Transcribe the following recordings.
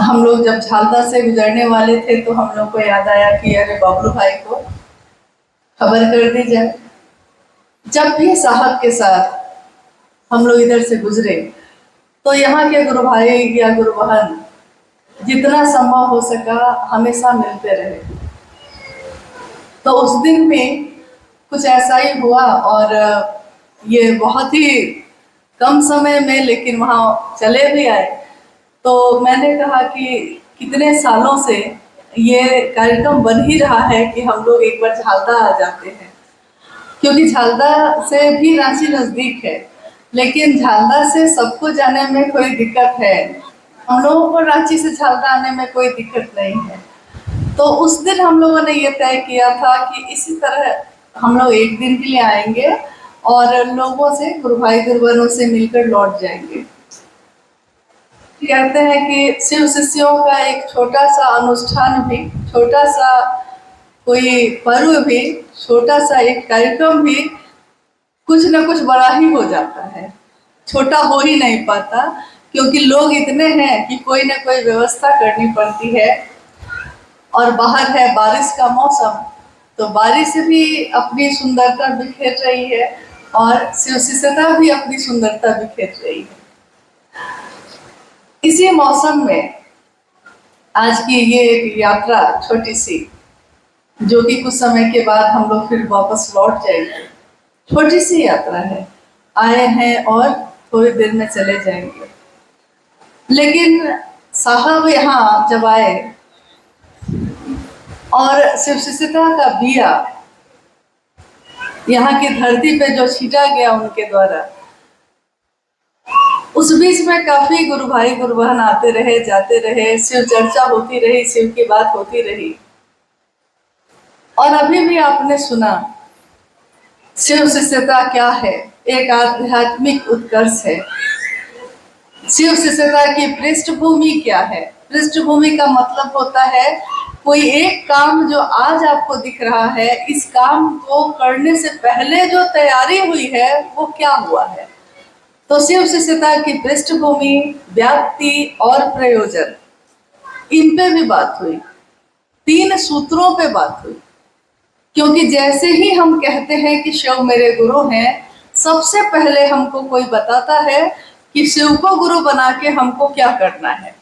हम लोग जब झालदा से गुजरने वाले थे तो हम लोग को याद आया कि अरे बबलू भाई को खबर कर दी जाए। जब भी साहब के साथ हम लोग इधर से गुजरे तो यहाँ के गुरु भाई या गुरु बहन जितना संभव हो सका हमेशा मिलते रहे। तो उस दिन में कुछ ऐसा ही हुआ और ये बहुत ही कम समय में लेकिन वहाँ चले भी आए। तो मैंने कहा कि कितने सालों से ये कार्यक्रम बन ही रहा है कि हम लोग एक बार झालदा आ जाते हैं, क्योंकि झालदा से भी रांची नज़दीक है, लेकिन झालदा से सबको जाने में कोई दिक्कत है। हम लोगों को रांची से झालदा आने में कोई दिक्कत नहीं है। तो उस दिन हम लोगों ने ये तय किया था कि इसी तरह हम लोग एक दिन के लिए आएंगे और लोगों से, गुरु भाई गुरु बहनों से मिलकर लौट जाएंगे। कहते हैं कि शिव शिष्यों का एक छोटा सा अनुष्ठान भी, छोटा सा कोई पर्व भी, छोटा सा एक कार्यक्रम भी कुछ न कुछ बड़ा ही हो जाता है। छोटा हो ही नहीं पाता, क्योंकि लोग इतने हैं कि कोई ना कोई व्यवस्था करनी पड़ती है। और बाहर है बारिश का मौसम, तो बारिश भी अपनी सुंदरता बिखेर रही है और शिव शिष्यता भी अपनी सुंदरता बिखेर रही है। इसी मौसम में आज की ये एक यात्रा छोटी सी, जो कि कुछ समय के बाद हम लोग फिर वापस लौट जाएंगे, छोटी सी यात्रा है। आए हैं और थोड़ी देर में चले जाएंगे। लेकिन साहब यहाँ जब आए और शिव शिष्यता का बिया यहाँ की धरती पे जो छीटा गया उनके द्वारा, उस बीच में काफी गुरु भाई गुरु बहन आते रहे, जाते रहे, शिव चर्चा होती रही, शिव की बात होती रही। और अभी भी आपने सुना शिव शिष्यता क्या है, एक आध्यात्मिक उत्कर्ष है। शिव शिष्यता की पृष्ठभूमि क्या है? पृष्ठभूमि का मतलब होता है कोई एक काम जो आज आपको दिख रहा है, इस काम को करने से पहले जो तैयारी हुई है वो क्या हुआ है। तो शिव शिष्यता की पृष्ठभूमि, व्याप्ति और प्रयोजन, इन पे भी बात हुई। 3 सूत्रों पे बात हुई, क्योंकि जैसे ही हम कहते हैं कि शिव मेरे गुरु हैं, सबसे पहले हमको कोई बताता है कि शिव को गुरु बना के हमको क्या करना है।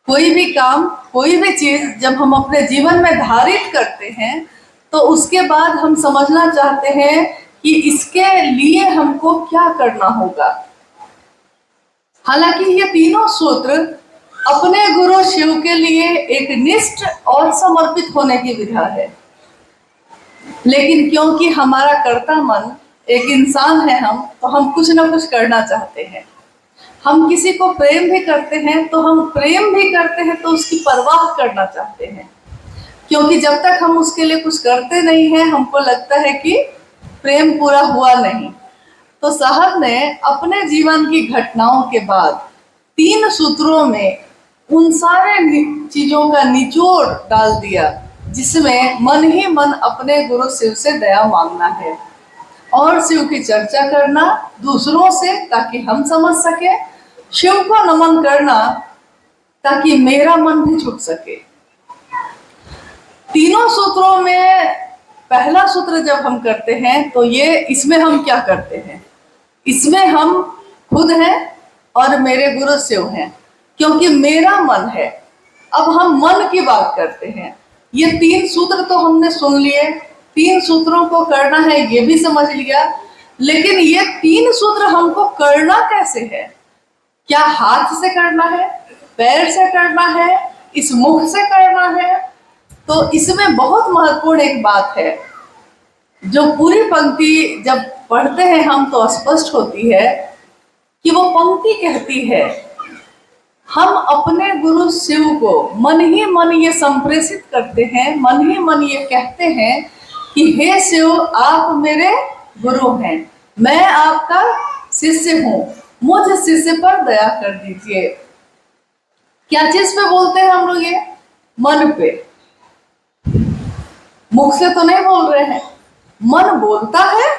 कोई भी काम, कोई भी चीज जब हम अपने जीवन में धारित करते हैं तो उसके बाद हम समझना चाहते हैं कि इसके लिए हमको क्या करना होगा। हालांकि ये तीनों सूत्र अपने गुरु शिव के लिए एक निष्ठ और समर्पित होने की विधा है, लेकिन क्योंकि हमारा कर्ता मन, एक इंसान है हम, तो हम कुछ ना कुछ करना चाहते हैं। हम किसी को प्रेम भी करते हैं तो हम प्रेम भी करते हैं तो उसकी परवाह करना चाहते हैं, क्योंकि जब तक हम उसके लिए कुछ करते नहीं हैं हमको लगता है कि प्रेम पूरा हुआ नहीं। तो साहब ने अपने जीवन की घटनाओं के बाद 3 सूत्रों में उन सारे चीजों का निचोड़ डाल दिया, जिसमें मन ही मन अपने गुरु शिव से दया मांगना है और शिव की चर्चा करना दूसरों से, ताकि हम समझ सके, शिव को नमन करना ताकि मेरा मन भी झुक सके। तीनों सूत्रों में पहला सूत्र जब हम करते हैं तो ये, इसमें हम क्या करते हैं? इसमें हम खुद हैं और मेरे गुरु शिव हैं, क्योंकि मेरा मन है। अब हम मन की बात करते हैं। ये 3 सूत्र तो हमने सुन लिए, 3 सूत्रों को करना है ये भी समझ लिया, लेकिन ये 3 सूत्र हमको करना कैसे है? क्या हाथ से करना है, पैर से करना है, इस मुख से करना है? तो इसमें बहुत महत्वपूर्ण एक बात है, जो पूरी पंक्ति जब पढ़ते हैं हम तो स्पष्ट होती है कि वो पंक्ति कहती है, हम अपने गुरु शिव को मन ही मन ये संप्रेषित करते हैं, मन ही मन ये कहते हैं कि हे शिव, आप मेरे गुरु हैं, मैं आपका शिष्य हूँ, मुझ शिष्य पर दया कर दीजिए। क्या चीज पे बोलते हैं हम लोग? ये मन पे, मुख से तो नहीं बोल रहे हैं। मन बोलता है,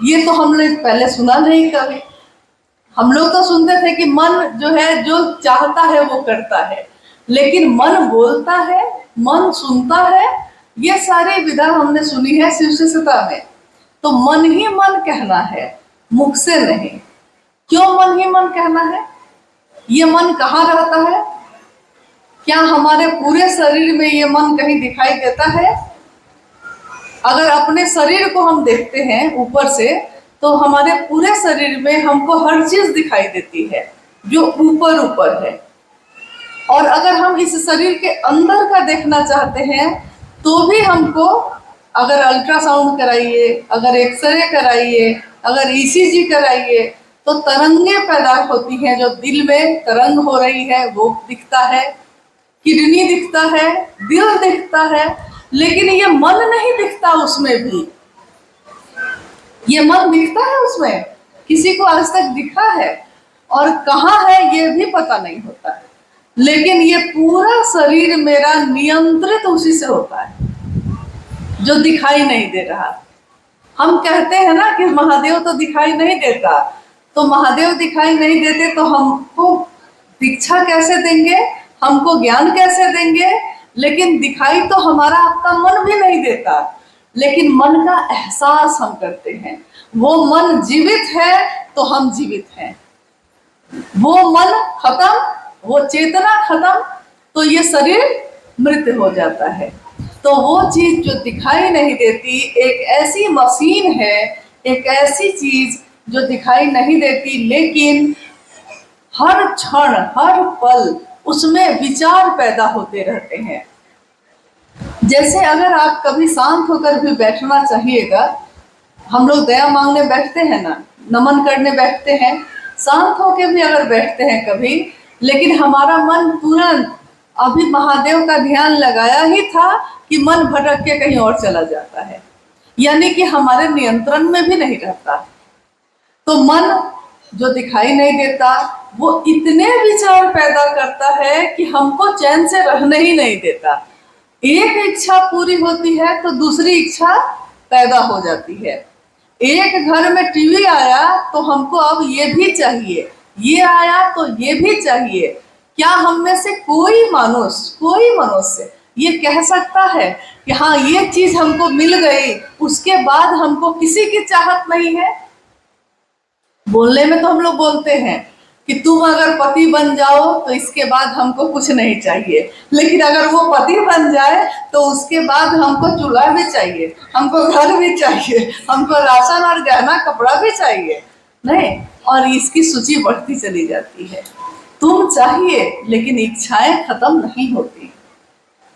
ये तो हमने पहले सुना नहीं कभी। हम लोग तो सुनते थे कि मन जो है जो चाहता है वो करता है, लेकिन मन बोलता है, मन सुनता है, ये सारी विधा हमने सुनी है शिव शिष्यता में। तो मन ही मन कहना है, मुख से नहीं। क्यों मन ही मन कहना है? ये मन कहाँ रहता है? क्या हमारे पूरे शरीर में ये मन कहीं दिखाई देता है? अगर अपने शरीर को हम देखते हैं ऊपर से, तो हमारे पूरे शरीर में हमको हर चीज दिखाई देती है जो ऊपर ऊपर है। और अगर हम इस शरीर के अंदर का देखना चाहते हैं तो भी हमको, अगर अल्ट्रासाउंड कराइए, अगर एक्सरे कराइए, अगर ईसीजी कराइए, तो तरंगे पैदा होती हैं। जो दिल में तरंग हो रही है वो दिखता है, किडनी दिखता है, दिल दिखता है, लेकिन ये मन नहीं दिखता उसमें भी। ये मन दिखता है उसमें? किसी को आज तक दिखा है? और कहाँ है ये भी पता नहीं होता है। लेकिन ये पूरा शरीर मेरा नियंत्रित उसी से होता है जो दिखाई नहीं दे रहा। हम कहते हैं ना कि महादेव तो दिखाई नहीं देता, तो महादेव दिखाई नहीं देते तो हमको दीक्षा कैसे देंगे, हमको ज्ञान कैसे देंगे? लेकिन दिखाई तो हमारा आपका मन भी नहीं देता, लेकिन मन का एहसास हम करते हैं। वो मन जीवित है तो हम जीवित हैं, वो मन खत्म, वो चेतना खत्म, तो ये शरीर मृत हो जाता है। तो वो चीज जो दिखाई नहीं देती, एक ऐसी मशीन है, एक ऐसी चीज जो दिखाई नहीं देती, लेकिन हर क्षण हर पल उसमें विचार पैदा होते रहते हैं। जैसे अगर आप कभी शांत होकर भी बैठना चाहिएगा, हम लोग दया मांगने बैठते हैं ना, नमन करने बैठते हैं, शांत होकर भी अगर बैठते हैं कभी, लेकिन हमारा मन तुरंत अभी महादेव का ध्यान लगाया ही था कि मन भटक के कहीं और चला जाता है, यानी कि हमारे नियंत्रण में भी नहीं रहता। तो मन जो दिखाई नहीं देता वो इतने विचार पैदा करता है कि हमको चैन से रहने ही नहीं देता। एक इच्छा पूरी होती है तो दूसरी इच्छा पैदा हो जाती है। एक घर में टीवी आया तो हमको अब ये भी चाहिए, ये आया तो ये भी चाहिए। क्या हम में से कोई मनुष्य ये कह सकता है कि हाँ ये चीज हमको मिल गई, उसके बाद हमको किसी की चाहत नहीं है? बोलने में तो हम लोग बोलते हैं कि तुम अगर पति बन जाओ तो इसके बाद हमको कुछ नहीं चाहिए, लेकिन अगर वो पति बन जाए तो उसके बाद हमको चूल्हा भी चाहिए, हमको घर भी चाहिए, हमको राशन और गहना कपड़ा भी चाहिए, नहीं? और इसकी सूची बढ़ती चली जाती है। तुम चाहिए लेकिन इच्छाएं खत्म नहीं होती।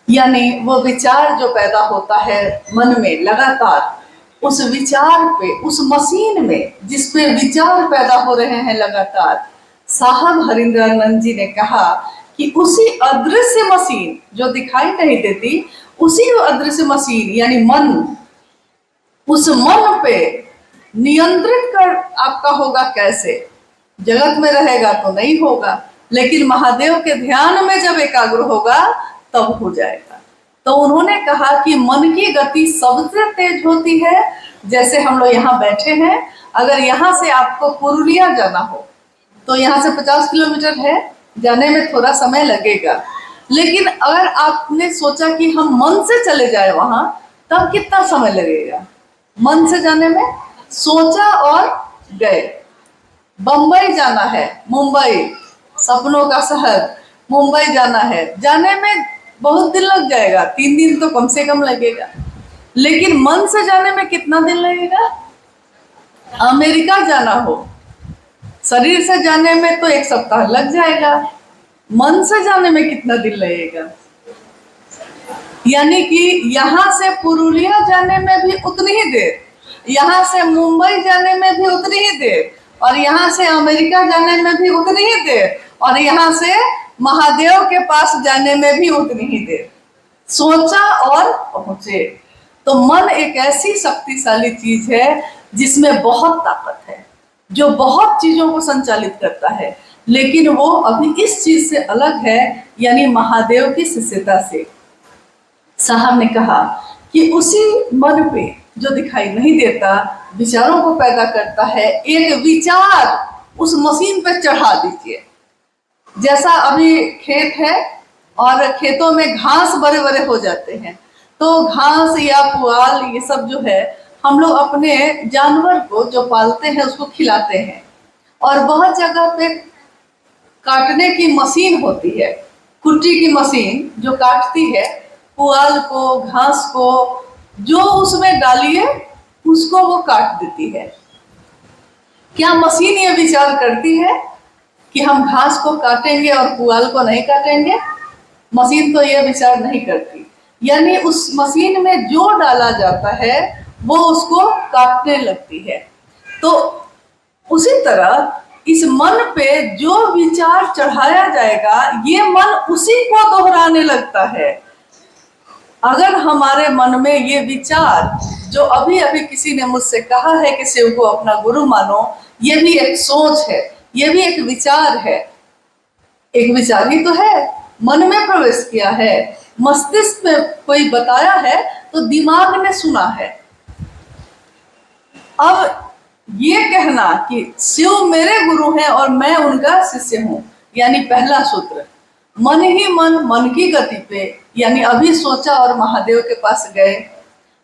यानी वो विचार जो पैदा होता है मन में लगातार, उस विचार पे, उस मशीन में जिसपे विचार पैदा हो रहे हैं लगातार, साहब हरिंद्रानंद जी ने कहा कि उसी अदृश्य मशीन जो दिखाई नहीं देती, उसी अदृश्य मशीन यानी मन, उस मन पे नियंत्रित कर आपका होगा कैसे? जगत में रहेगा तो नहीं होगा, लेकिन महादेव के ध्यान में जब एकाग्र होगा तब हो जाएगा। तो उन्होंने कहा कि मन की गति सबसे तेज होती है। जैसे हम लोग यहाँ बैठे हैं, अगर यहाँ से आपको पुरुलिया जाना हो तो यहाँ से 50 किलोमीटर है, जाने में थोड़ा समय लगेगा, लेकिन अगर आपने सोचा कि हम मन से चले जाए वहां, तब कितना समय लगेगा मन से जाने में? सोचा और गए। बंबई जाना है, मुंबई सपनों का शहर, मुंबई जाना है, जाने में बहुत दिन लग जाएगा, 3 दिन तो कम से कम लगेगा, लेकिन मन से जाने में कितना दिन लगेगा? अमेरिका जाना हो, शरीर से जाने में तो 1 सप्ताह लग जाएगा, मन से जाने में कितना दिन लगेगा? यानी कि यहाँ से पुरुलिया जाने में भी उतनी ही देर, यहाँ से मुंबई जाने में भी उतनी ही देर, और यहाँ से अमेरिका जाने में भी उतनी ही देर, और यहाँ से महादेव के पास जाने में भी उतनी ही देर। सोचा और पहुंचे। तो मन एक ऐसी शक्तिशाली चीज है जिसमें बहुत ताकत है, जो बहुत चीजों को संचालित करता है, लेकिन वो अभी इस चीज से अलग है, यानी महादेव की शिष्यता से। साहब ने कहा कि उसी मन पे जो दिखाई नहीं देता, विचारों को पैदा करता है, एक विचार उस मशीन पे चढ़ा दीजिए। जैसा अभी खेत है और खेतों में घास बड़े बड़े हो जाते हैं, तो घास या पुआल ये सब जो है हम लोग अपने जानवर को जो पालते हैं उसको खिलाते हैं। और बहुत जगह पे काटने की मशीन होती है, कुट्टी की मशीन जो काटती है पुआल को, घास को, जो उसमें डालिए उसको वो काट देती है। क्या मशीन ये विचार करती है कि हम घास को काटेंगे और पुआल को नहीं काटेंगे? मशीन तो ये विचार नहीं करती। यानी उस मशीन में जो डाला जाता है वो उसको काटने लगती है। तो उसी तरह इस मन पे जो विचार चढ़ाया जाएगा ये मन उसी को दोहराने लगता है। अगर हमारे मन में ये विचार, जो अभी अभी किसी ने मुझसे कहा है कि शिव को अपना गुरु मानो, ये भी एक सोच है, ये भी एक विचार है। एक विचार ही तो है, मन में प्रवेश किया है, मस्तिष्क में कोई बताया है तो दिमाग ने सुना है। अब ये कहना कि शिव मेरे गुरु हैं और मैं उनका शिष्य हूं, यानी पहला सूत्र, मन ही मन की गति पे, यानी अभी सोचा और महादेव के पास गए,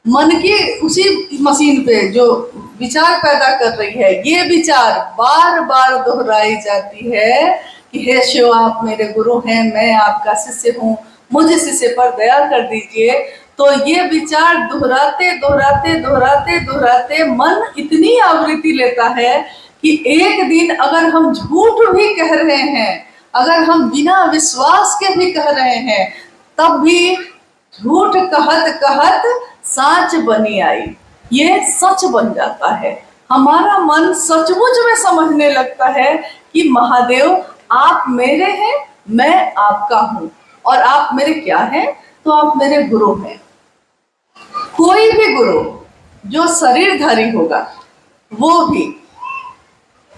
मन की उसी मशीन पे जो विचार पैदा कर रही है, ये विचार बार बार दोहराई जाती है कि हे शिव आप मेरे गुरु हैं, मैं आपका शिष्य हूँ, मुझ शिष्य पर दया कर दीजिए। तो ये विचार दोहराते दोहराते दोहराते दोहराते मन इतनी आवृत्ति लेता है कि एक दिन अगर हम झूठ भी कह रहे हैं, अगर हम बिना विश्वास के भी कह रहे हैं, तब भी झूठ कहत कहत सच बनी आई, ये सच बन जाता है। हमारा मन सचमुच में समझने लगता है कि महादेव आप मेरे हैं, मैं आपका हूं, और आप मेरे क्या हैं? तो आप मेरे गुरु हैं। कोई भी गुरु जो शरीरधारी होगा, वो भी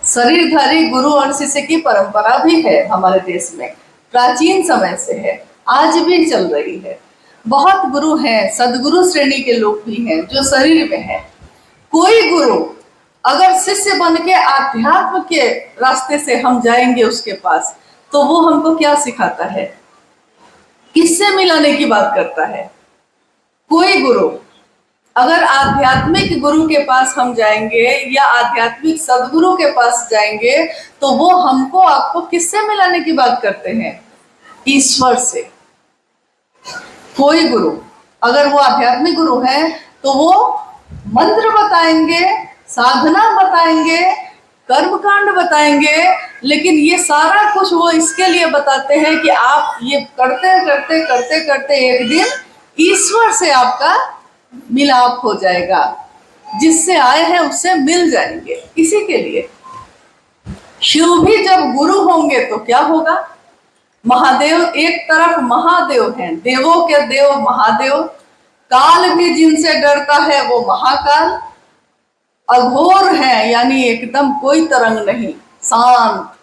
शरीरधारी गुरु और शिष्य की परंपरा भी है हमारे देश में, प्राचीन समय से है, आज भी चल रही है। बहुत गुरु हैं, सदगुरु श्रेणी के लोग भी हैं जो शरीर में हैं। कोई गुरु अगर शिष्य बन के आध्यात्म के रास्ते से हम जाएंगे उसके पास, तो वो हमको क्या सिखाता है, किससे मिलाने की बात करता है? कोई गुरु अगर आध्यात्मिक गुरु के पास हम जाएंगे या आध्यात्मिक सदगुरु के पास जाएंगे, तो वो हमको आपको किससे मिलाने की बात करते हैं? ईश्वर से। कोई गुरु अगर वो आध्यात्मिक गुरु है तो वो मंत्र बताएंगे, साधना बताएंगे, कर्मकांड बताएंगे, लेकिन ये सारा कुछ वो इसके लिए बताते हैं कि आप ये करते करते करते करते एक दिन ईश्वर से आपका मिलाप हो जाएगा, जिससे आए हैं उससे मिल जाएंगे। इसी के लिए शिव भी जब गुरु होंगे तो क्या होगा? महादेव एक तरफ महादेव हैं, देवों के देव महादेव, काल भी जिनसे डरता है वो महाकाल, अघोर है यानी एकदम कोई तरंग नहीं, शांत,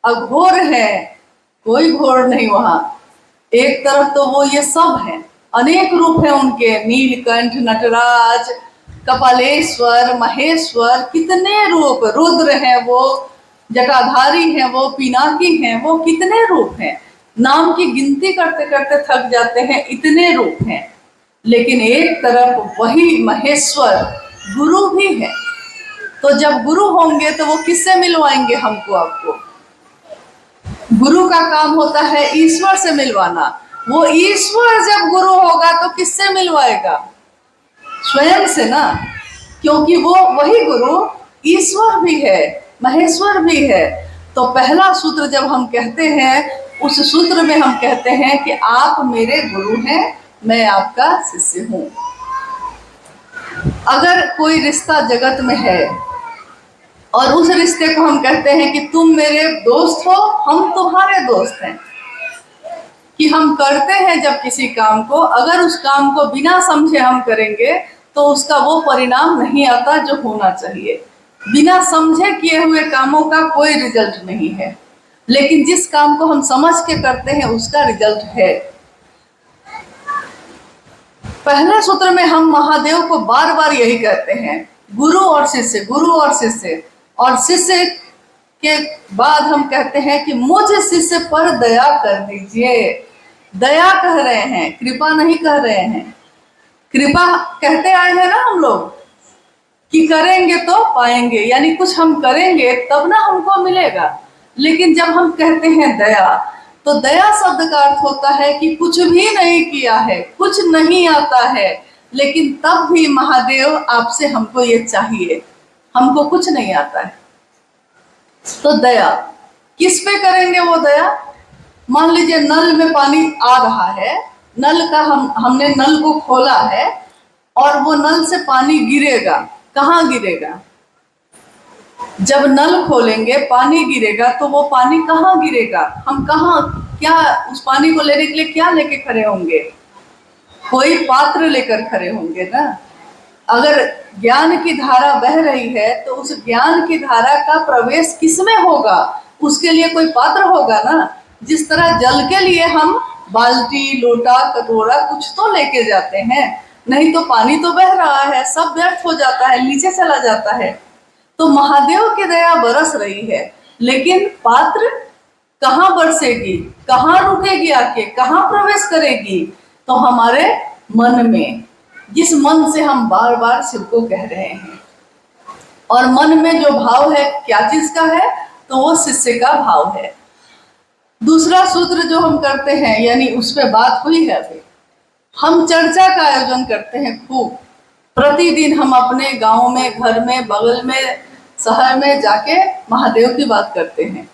अघोर है, कोई घोर नहीं वहां। एक तरफ तो वो ये सब हैं, अनेक रूप हैं उनके, नीलकंठ, नटराज, कपालेश्वर, महेश्वर, कितने रूप, रुद्र हैं वो, जटाधारी हैं वो, पिनाकी हैं वो, कितने रूप हैं, नाम की गिनती करते करते थक जाते हैं, इतने रूप हैं। लेकिन एक तरफ वही महेश्वर गुरु भी है। तो जब गुरु होंगे तो वो किससे मिलवाएंगे हमको, आपको? गुरु का काम होता है ईश्वर से मिलवाना। वो ईश्वर जब गुरु होगा तो किससे मिलवाएगा? स्वयं से ना, क्योंकि वो वही गुरु ईश्वर भी है, महेश्वर भी है। तो पहला सूत्र जब हम कहते हैं, उस सूत्र में हम कहते हैं कि आप मेरे गुरु हैं, मैं आपका शिष्य हूं। अगर कोई रिश्ता जगत में है और उस रिश्ते को हम कहते हैं कि तुम मेरे दोस्त हो, हम तुम्हारे दोस्त हैं, कि हम करते हैं जब किसी काम को, अगर उस काम को बिना समझे हम करेंगे तो उसका वो परिणाम नहीं आता जो होना चाहिए। बिना समझे किए हुए कामों का कोई रिजल्ट नहीं है, लेकिन जिस काम को हम समझ के करते हैं उसका रिजल्ट है। पहले सूत्र में हम महादेव को बार बार यही कहते हैं, गुरु और शिष्य, गुरु और शिष्य। और शिष्य के बाद हम कहते हैं कि मुझ शिष्य पर दया कर दीजिए। दया कह रहे हैं, कृपा नहीं कह रहे हैं। कृपा कहते आए हैं ना हम लोग कि करेंगे तो पाएंगे, यानी कुछ हम करेंगे तब ना हमको मिलेगा। लेकिन जब हम कहते हैं दया, तो दया शब्द का अर्थ होता है कि कुछ भी नहीं किया है, कुछ नहीं आता है, लेकिन तब भी महादेव आपसे हमको ये चाहिए, हमको कुछ नहीं आता है। तो दया किस पे करेंगे वो दया? मान लीजिए नल में पानी आ रहा है, नल का हमने नल को खोला है और वो नल से पानी गिरेगा। कहाँ गिरेगा? जब नल खोलेंगे पानी गिरेगा, तो वो पानी कहाँ गिरेगा? हम कहाँ, क्या उस पानी को लेने के लिए क्या लेके खड़े होंगे? कोई पात्र लेकर खड़े होंगे ना। अगर ज्ञान की धारा बह रही है तो उस ज्ञान की धारा का प्रवेश किसमें होगा? उसके लिए कोई पात्र होगा ना। जिस तरह जल के लिए हम बाल्टी, लोटा, कटोरा कुछ तो लेके जाते हैं, नहीं तो पानी तो बह रहा है, सब व्यर्थ हो जाता है, नीचे चला जाता है। तो महादेव की दया बरस रही है, लेकिन पात्र कहाँ बरसेगी, कहाँ रुकेगी, आके कहाँ प्रवेश करेगी? तो हमारे मन में, जिस मन से हम बार बार शिव को कह रहे हैं। और मन में जो भाव है, क्या चीज का है? तो वो शिष्य का भाव है। दूसरा सूत्र जो हम करते हैं, यानी उस पर बात हुई है अभी, हम चर्चा का आयोजन करते हैं खूब। प्रतिदिन हम अपने गांव में, घर में, बगल में, शहर में जाके महादेव की बात करते हैं।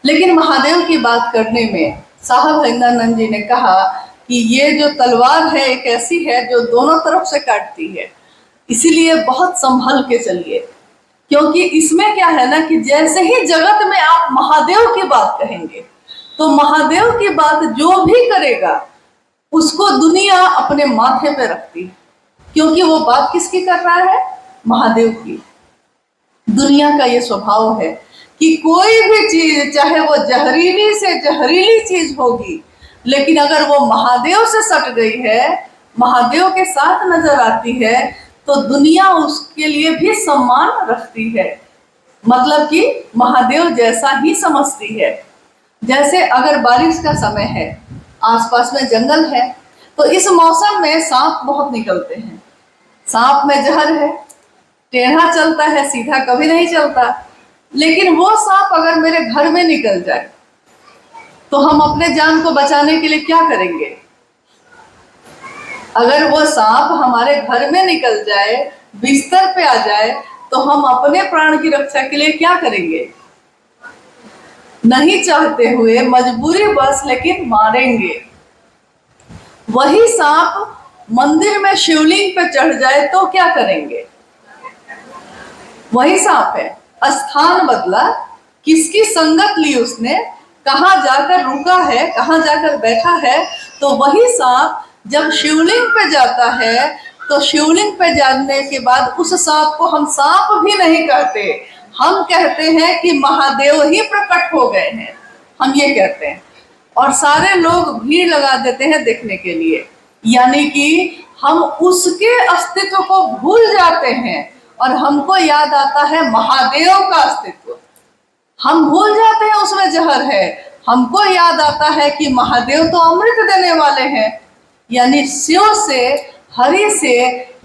लेकिन महादेव की बात करने में साहब हरिंदरानंद जी ने कहा कि ये जो तलवार है एक ऐसी है जो दोनों तरफ से काटती है, इसीलिए बहुत संभल के चलिए। क्योंकि इसमें क्या है ना कि जैसे ही जगत में आप महादेव की बात कहेंगे, तो महादेव की बात जो भी करेगा उसको दुनिया अपने माथे पे रखती है। क्योंकि वो बात किसकी कर रहा है? महादेव की। दुनिया का ये स्वभाव है कि कोई भी चीज, चाहे वो जहरीली से जहरीली चीज होगी, लेकिन अगर वो महादेव से सट गई है, महादेव के साथ नजर आती है, तो दुनिया उसके लिए भी सम्मान रखती है। मतलब कि महादेव जैसा ही समझती है। जैसे अगर बारिश का समय है, आसपास में जंगल है, तो इस मौसम में सांप बहुत निकलते हैं। सांप में जहर है, टेढ़ा चलता है, सीधा कभी नहीं चलता। लेकिन वो सांप अगर मेरे घर में निकल जाए, तो हम अपने जान को बचाने के लिए क्या करेंगे? अगर वो सांप हमारे घर में निकल जाए, बिस्तर पे आ जाए, तो हम अपने प्राण की रक्षा के लिए क्या करेंगे? नहीं चाहते हुए, मजबूरी बस, लेकिन मारेंगे। वही सांप मंदिर में शिवलिंग पे चढ़ जाए तो क्या करेंगे? वही सांप है, स्थान बदला, किसकी संगत ली उसने, कहाँ जाकर रुका है, कहाँ जाकर बैठा है। तो वही सांप जब शिवलिंग पे जाता है, तो शिवलिंग पे जाने के बाद उस सांप को हम सांप भी नहीं कहते, हम कहते हैं कि महादेव ही प्रकट हो गए हैं, हम ये कहते हैं। और सारे लोग भीड़ लगा देते हैं देखने के लिए, यानी कि हम उसके अस्तित्व को भूल जाते हैं और हमको याद आता है महादेव का अस्तित्व। हम भूल जाते हैं उसमें जहर है, हमको याद आता है कि महादेव तो अमृत देने वाले हैं। यानी शिव से, हरि से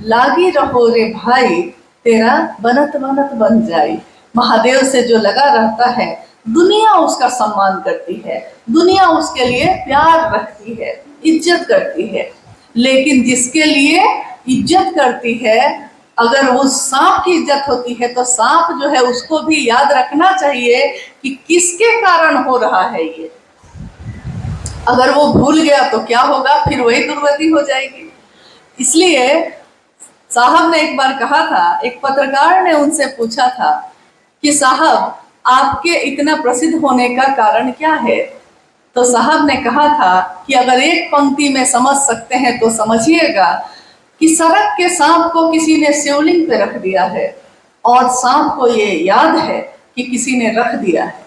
लागी रहो रे भाई, तेरा बनत बनत बन जाई। महादेव से जो लगा रहता है, दुनिया उसका सम्मान करती है, दुनिया उसके लिए प्यार रखती है, इज्जत करती है। लेकिन जिसके लिए इज्जत करती है, अगर वो सांप की इज्जत होती है, तो सांप जो है उसको भी याद रखना चाहिए कि किसके कारण हो रहा है ये। अगर वो भूल गया तो क्या होगा? फिर वही दुर्गति हो जाएगी। इसलिए साहब ने एक बार कहा था, एक पत्रकार ने उनसे पूछा था कि साहब आपके इतना प्रसिद्ध होने का कारण क्या है? तो साहब ने कहा था कि अगर एक पंक्ति में समझ सकते हैं तो समझिएगा कि सड़क के सांप को किसी ने शिवलिंग पे रख दिया है और सांप को ये याद है कि किसी ने रख दिया है।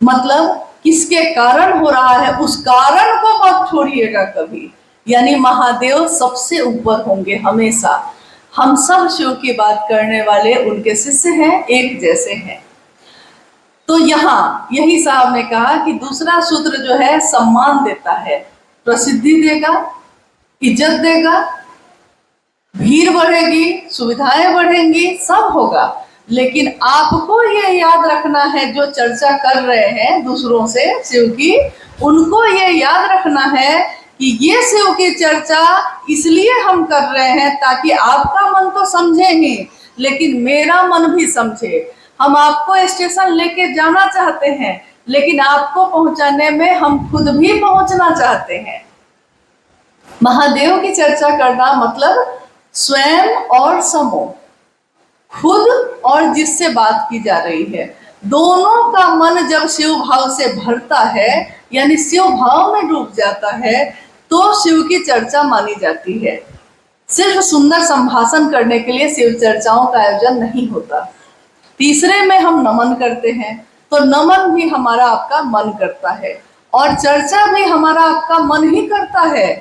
मतलब किसके कारण हो रहा है, उस कारण को मत छोड़िएगा कभी। यानी महादेव सबसे ऊपर होंगे हमेशा। हम सब शिव की बात करने वाले उनके शिष्य हैं, एक जैसे हैं। तो यहाँ यही साहब ने कहा कि दूसरा सूत्र जो है सम्मान देता है, प्रसिद्धि देगा, इज्जत देगा, भीड़ बढ़ेगी, सुविधाएं बढ़ेंगी, सब होगा। लेकिन आपको ये याद रखना है, जो चर्चा कर रहे हैं दूसरों से शिव की, उनको ये याद रखना है कि ये शिव की चर्चा इसलिए हम कर रहे हैं ताकि आपका मन तो समझे ही, लेकिन मेरा मन भी समझे। हम आपको स्टेशन लेके जाना चाहते हैं, लेकिन आपको पहुंचाने में हम खुद भी पहुंचना चाहते हैं। महादेव की चर्चा करना मतलब स्वयं और समूह, खुद और जिससे बात की जा रही है, दोनों का मन जब शिव भाव से भरता है, यानी शिव भाव में डूब जाता है, तो शिव की चर्चा मानी जाती है। सिर्फ सुंदर संभाषण करने के लिए शिव चर्चाओं का आयोजन नहीं होता। तीसरे में हम नमन करते हैं, तो नमन भी हमारा आपका मन करता है, और चर्चा भी हमारा आपका मन ही करता है।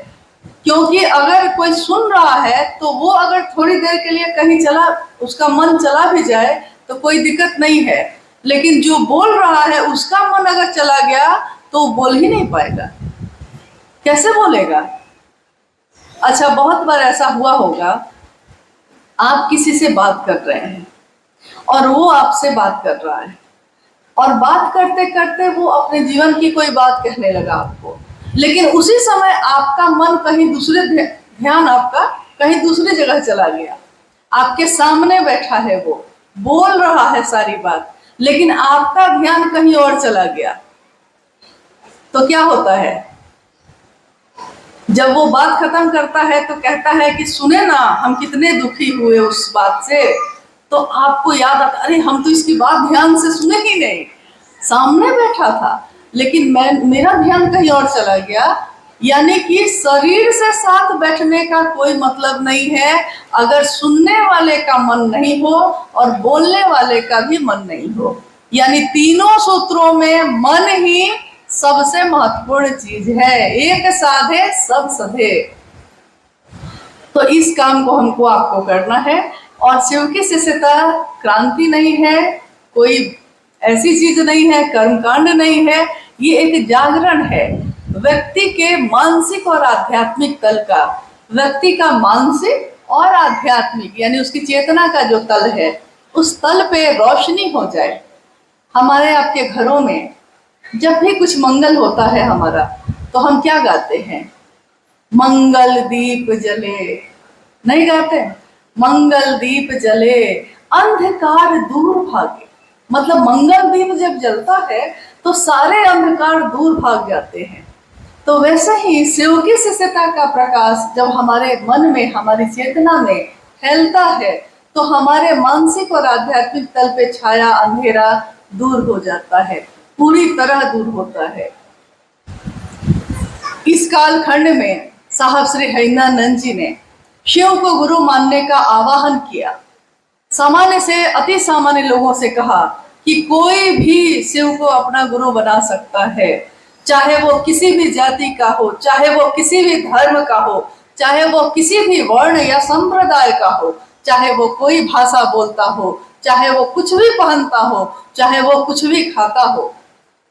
क्योंकि अगर कोई सुन रहा है तो वो अगर थोड़ी देर के लिए कहीं चला, उसका मन चला भी जाए तो कोई दिक्कत नहीं है, लेकिन जो बोल रहा है उसका मन अगर चला गया तो बोल ही नहीं पाएगा। कैसे बोलेगा? अच्छा, बहुत बार ऐसा हुआ होगा, आप किसी से बात कर रहे हैं और वो आपसे बात कर रहा है, और बात करते करते वो अपने जीवन की कोई बात कहने लगा आपको, लेकिन उसी समय आपका मन कहीं दूसरे, ध्यान आपका कहीं दूसरी जगह चला गया। आपके सामने बैठा है, वो बोल रहा है सारी बात, लेकिन आपका ध्यान कहीं और चला गया, तो क्या होता है? जब वो बात खत्म करता है तो कहता है कि सुने ना, हम कितने दुखी हुए उस बात से, तो आपको याद आता, अरे हम तो इसकी बात ध्यान से सुने ही नहीं, सामने बैठा था लेकिन मेरा ध्यान कहीं और चला गया। यानी कि शरीर से साथ बैठने का कोई मतलब नहीं है अगर सुनने वाले का मन नहीं हो और बोलने वाले का भी मन नहीं हो। यानी तीनों सूत्रों में मन ही सबसे महत्वपूर्ण चीज है। एक साधे सब सधे, तो इस काम को हमको आपको करना है। और शिव की शिष्यता क्रांति नहीं है, कोई ऐसी चीज नहीं है, कर्मकांड नहीं है, ये एक जागरण है व्यक्ति के मानसिक और आध्यात्मिक तल का। व्यक्ति का मानसिक और आध्यात्मिक यानी उसकी चेतना का जो तल है, उस तल पे रोशनी हो जाए। हमारे आपके घरों में जब भी कुछ मंगल होता है हमारा, तो हम क्या गाते हैं? मंगल दीप जले, नहीं गाते? मंगल दीप जले अंधकार दूर भागे। मतलब मंगल दीप जब जलता है तो सारे अंधकार दूर भाग जाते हैं। तो वैसे ही शिव की शिष्यता का प्रकाश जब हमारे मन में, हमारी चेतना में फैलता है, तो हमारे मानसिक और आध्यात्मिक तल पे छाया अंधेरा दूर हो जाता है, पूरी तरह दूर होता है। इस कालखंड में साहब श्री हरिनानंद जी ने शिव को गुरु मानने का आह्वान किया। सामान्य से अति सामान्य लोगों से कहा कि कोई भी शिव को अपना गुरु बना सकता है, चाहे वो किसी भी जाति का हो, चाहे वो किसी भी धर्म का हो, चाहे वो किसी भी वर्ण या संप्रदाय का हो, चाहे वो कोई भाषा बोलता हो, चाहे वो कुछ भी पहनता हो, चाहे वो कुछ भी खाता हो।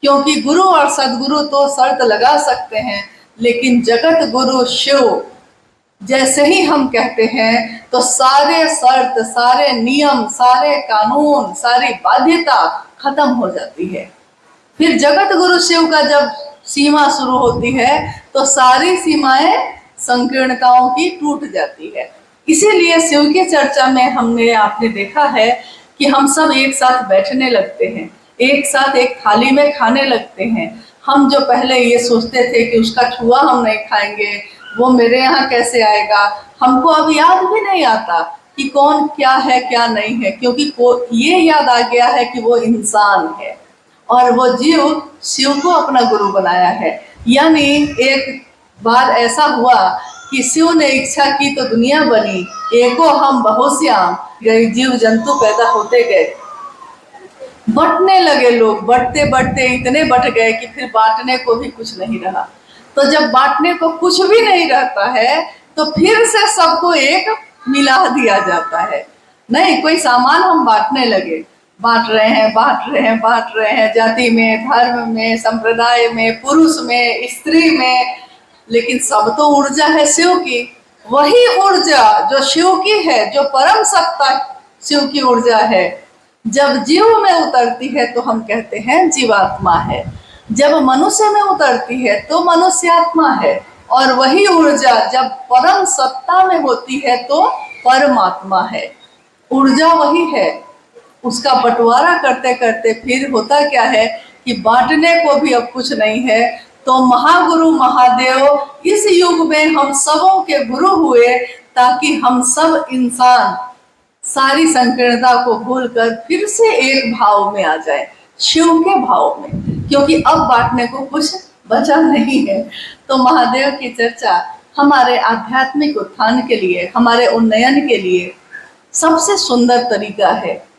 क्योंकि गुरु और सदगुरु तो शर्त लगा सकते हैं, लेकिन जगत गुरु शिव जैसे ही हम कहते हैं तो सारे शर्त, सारे नियम, सारे कानून, सारी बाध्यता खत्म हो जाती है। फिर जगत गुरु शिव का जब सीमा शुरू होती है तो सारी सीमाएं संकीर्णताओं की टूट जाती है। इसीलिए शिव की चर्चा में आपने देखा है कि हम सब एक साथ बैठने लगते हैं, एक साथ एक थाली में खाने लगते हैं। हम जो पहले ये सोचते थे कि उसका छुआ हम नहीं खाएंगे, वो मेरे यहाँ कैसे आएगा, हमको अब याद भी नहीं आता कि कौन क्या है क्या नहीं है, क्योंकि ये याद आ गया है कि वो इंसान है और वो जीव शिव को अपना गुरु बनाया है। यानी एक बार ऐसा हुआ कि शिव ने इच्छा की तो दुनिया बनी, एको हम बहुश्याम, जीव जंतु पैदा होते गए, बंटने लगे लोग, बढ़ते बढ़ते इतने बट गए कि फिर बांटने को भी कुछ नहीं रहा। तो जब बांटने को कुछ भी नहीं रहता है तो फिर से सबको एक मिला दिया जाता है। नहीं, कोई सामान हम बांटने लगे, बांट रहे हैं, बांट रहे हैं, बांट रहे हैं, जाति में, धर्म में, संप्रदाय में, पुरुष में, स्त्री में, लेकिन सब तो ऊर्जा है शिव की। वही ऊर्जा जो शिव की है, जो परम सत्ता शिव की ऊर्जा है, जब जीव में उतरती है तो हम कहते हैं जीवात्मा है, जब मनुष्य में उतरती है तो मनुष्यात्मा है, और वही ऊर्जा जब परम सत्ता में होती है तो परमात्मा है। ऊर्जा वही है। उसका बंटवारा करते करते फिर होता क्या है कि बांटने को भी अब कुछ नहीं है। तो महागुरु महादेव इस युग में हम सबों के गुरु हुए, ताकि हम सब इंसान सारी संकीर्णता को भूलकर फिर से एक भाव में आ जाए, शिव के भाव में, क्योंकि अब बांटने को कुछ बचा नहीं है। तो महादेव की चर्चा हमारे आध्यात्मिक उत्थान के लिए, हमारे उन्नयन के लिए सबसे सुंदर तरीका है।